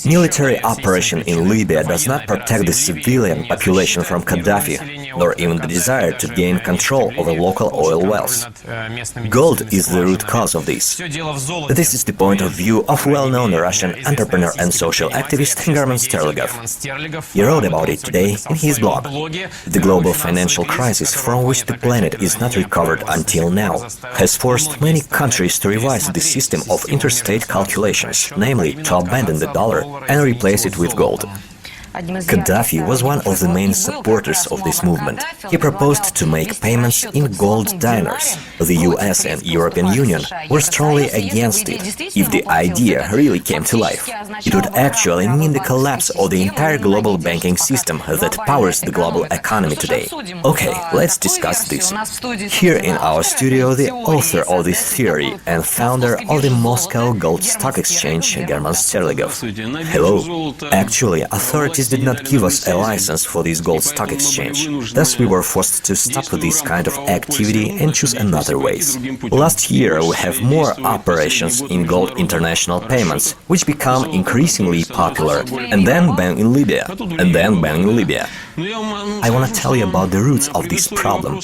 Military operation in Libya does not protect the civilian population from Gaddafi, nor even the desire to gain control over local oil wells. Gold is the root cause of this. This is the point of view of well-known Russian entrepreneur and social activist German Sterligov. He wrote about it today in his blog. The global financial crisis from which the planet is not recovered until now has forced many countries to revise the system of interstate calculations, namely to abandon the dollar and replace it with gold. Gaddafi was one of the main supporters of this movement. He proposed to make payments in gold dinars. The US and European Union were strongly against it. If the idea really came to life, it would actually mean the collapse of the entire global banking system that powers the global economy today. Okay, let's discuss this. Here in our studio, the author of this theory and founder of the Moscow Gold Stock Exchange, German Sterligov. Hello. Actually, authorities did not give us a license for this gold stock exchange. Thus we were forced to stop this kind of activity and choose another ways. Last year we have more operations in gold international payments, which become increasingly popular, and then ban in Libya, and then ban in Libya. I want to tell you about the roots of this problem.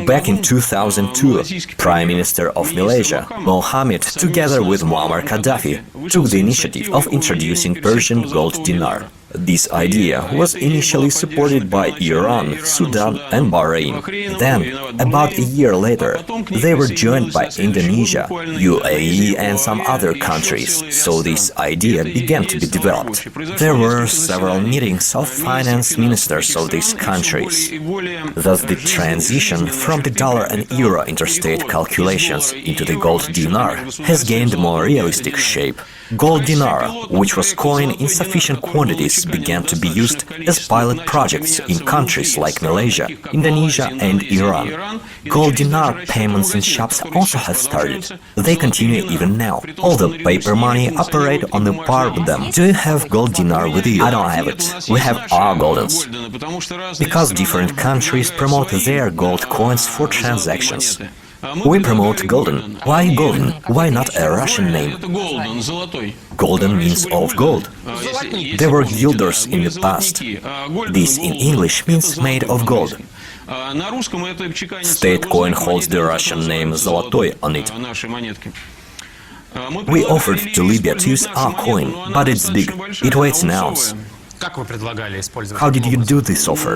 Back in 2002, Prime Minister of Malaysia, Mohammed, together with Muammar Gaddafi, took the initiative of introducing Persian gold dinar. This idea was initially supported by Iran, Sudan and Bahrain. Then, about a year later, they were joined by Indonesia, UAE and some other countries, so this idea began to be developed. There were several meetings of finance ministers of these countries. Thus the transition from the dollar and euro interstate calculations into the gold dinar has gained more realistic shape. Gold dinar, which was coined in sufficient quantities, began to be used as pilot projects in countries like Malaysia, Indonesia and Iran. Gold dinar payments in shops also have started. They continue even now, although paper money operate on the par with them. Do you have gold dinar with you? I don't have it. We have our goldens. Because different countries promote their gold coins for transactions. We promote golden. Why golden? Why not a Russian name? Golden means of gold. There were guilders in the past. This in English means made of gold. State coin holds the Russian name Zolotoy on it. We offered to Libya to use our coin, but it's big. It weighs an ounce. How did you do this offer?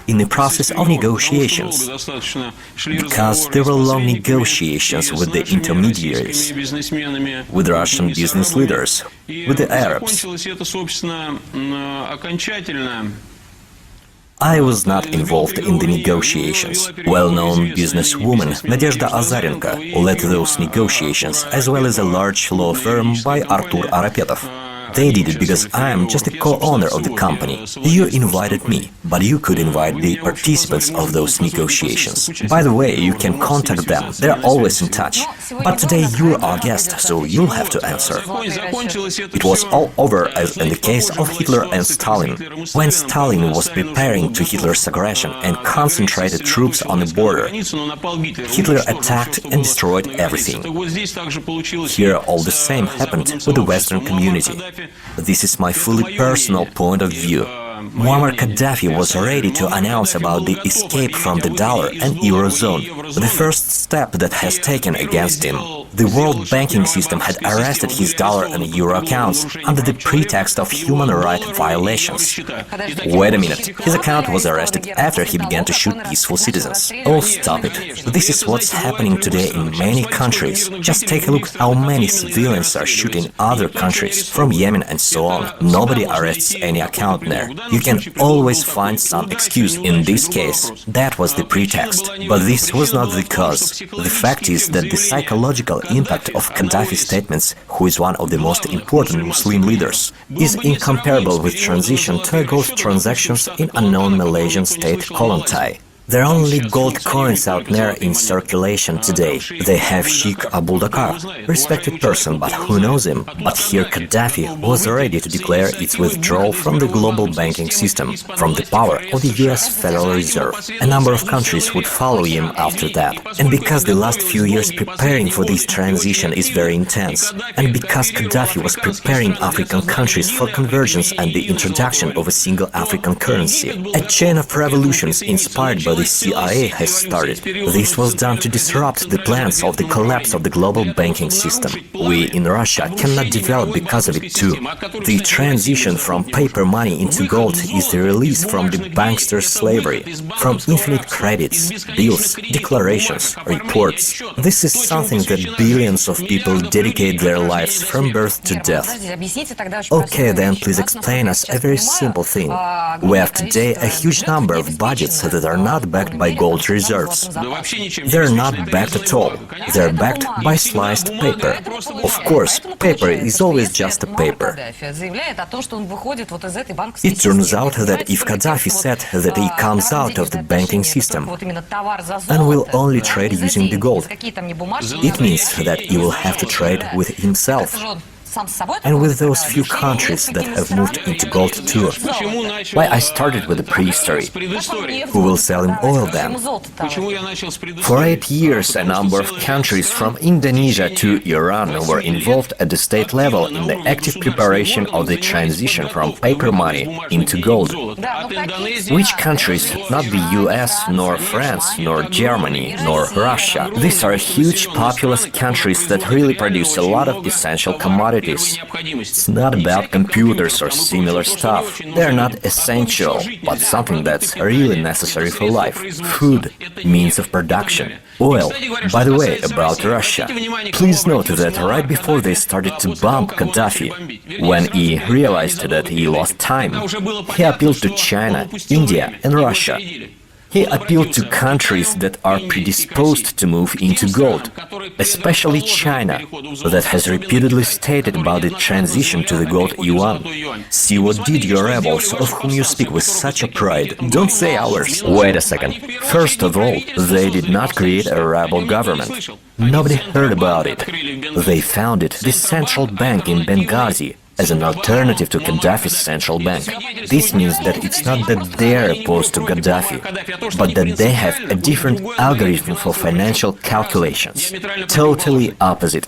In the process of negotiations, because there were long negotiations with the intermediaries, with Russian business leaders, with the Arabs. I was not involved in the negotiations. Well-known businesswoman Nadezhda Azarenko led those negotiations, as well as a large law firm by Artur Arapetov. They did it because I am just a co-owner of the company. You invited me, but you could invite the participants of those negotiations. By the way, you can contact them, they're always in touch. But today you're our guest, so you'll have to answer. It was all over as in the case of Hitler and Stalin. When Stalin was preparing to Hitler's aggression and concentrated troops on the border, Hitler attacked and destroyed everything. Here all the same happened with the Western community. This is my fully personal point of view. Muammar Gaddafi was ready to announce about the escape from the dollar and eurozone, the first step that has taken against him. The world banking system had arrested his dollar and euro accounts under the pretext of human rights violations. Wait a minute, his account was arrested after he began to shoot peaceful citizens. Oh, stop it. This is what's happening today in many countries. Just take a look how many civilians are shot in other countries, from Yemen and so on. Nobody arrests any account there. You can always find some excuse. In this case, that was the pretext. But this was not the cause. The fact is that the psychological impact of Gaddafi's statements, who is one of the most important Muslim leaders, is incomparable with transition to gold transactions in unknown Malaysian state Kolontai. There are only gold coins out there in circulation today. They have Sheikh Abubakar, respected person, but who knows him? But here Gaddafi was ready to declare its withdrawal from the global banking system, from the power of the US Federal Reserve. A number of countries would follow him after that. And because the last few years preparing for this transition is very intense, and because Gaddafi was preparing African countries for convergence and the introduction of a single African currency, a chain of revolutions inspired by the CIA has started. This was done to disrupt the plans of the collapse of the global banking system. We in Russia cannot develop because of it too. The transition from paper money into gold is the release from the bankster slavery, from infinite credits, bills, declarations, reports. This is something that billions of people dedicate their lives from birth to death. Okay, then please explain us a very simple thing. We have today a huge number of budgets that are not backed by gold reserves. They're not backed at all. They're backed by sliced paper. Of course, paper is always just a paper. It turns out that if Gaddafi said that he comes out of the banking system and will only trade using the gold, it means that he will have to trade with himself. And with those few countries that have moved into gold too. Why I started with the prehistory? Who will sell him oil then? For 8 years, a number of countries from Indonesia to Iran were involved at the state level in the active preparation of the transition from paper money into gold. Which countries? Not the US, nor France, nor Germany, nor Russia. These are huge populous countries that really produce a lot of essential commodities. It's not about computers or similar stuff. They're not essential, but something that's really necessary for life. Food, means of production, oil. By the way, about Russia. Please note that right before they started to bomb Gaddafi, when he realized that he lost time, he appealed to China, India and Russia. He appealed to countries that are predisposed to move into gold, especially China, that has repeatedly stated about the transition to the gold yuan. See what did your rebels, of whom you speak with such a pride. Don't say ours. Wait a second. First of all, they did not create a rebel government. Nobody heard about it. They founded the central bank in Benghazi as an alternative to Gaddafi's central bank. This means that it's not that they're opposed to Gaddafi, but that they have a different algorithm for financial calculations. Totally opposite.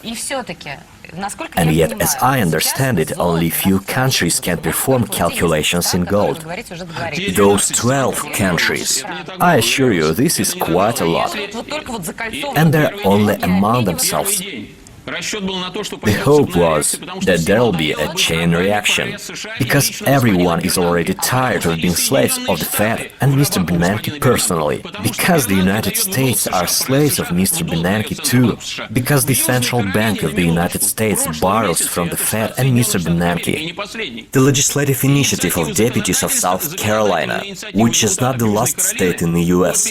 And yet, as I understand it, only few countries can perform calculations in gold. Those 12 countries. I assure you, this is quite a lot. And they're only among themselves. The hope was that there will be a chain reaction, because everyone is already tired of being slaves of the Fed and Mr. Bernanke personally, because the United States are slaves of Mr. Bernanke too, because the Central Bank of the United States borrows from the Fed and Mr. Bernanke. The legislative initiative of deputies of South Carolina, which is not the last state in the US,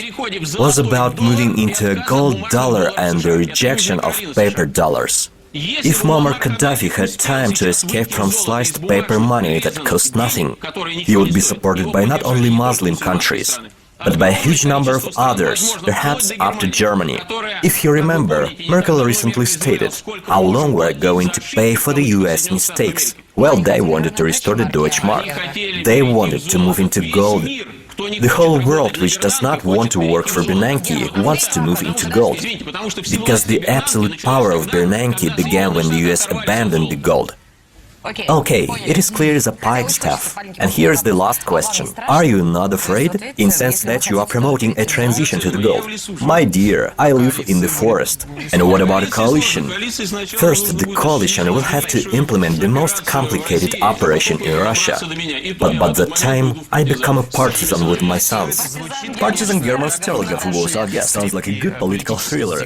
was about moving into a gold dollar and the rejection of paper dollars. If Muammar Gaddafi had time to escape from sliced paper money that cost nothing, he would be supported by not only Muslim countries, but by a huge number of others, perhaps up to Germany. If you remember, Merkel recently stated how long we're going to pay for the US mistakes. Well, they wanted to restore the Deutschmark. They wanted to move into gold. The whole world, which does not want to work for Bernanke, wants to move into gold, because the absolute power of Bernanke began when the US abandoned the gold. Okay, it is clear as a pikestaff. And here's the last question. Are you not afraid? In sense that you are promoting a transition to the gold. My dear, I live in the forest. And what about a coalition? First, the coalition will have to implement the most complicated operation in Russia. But by that time, I become a partisan with my sons. Partisan German Telegraph was, I guess, sounds like a good political thriller.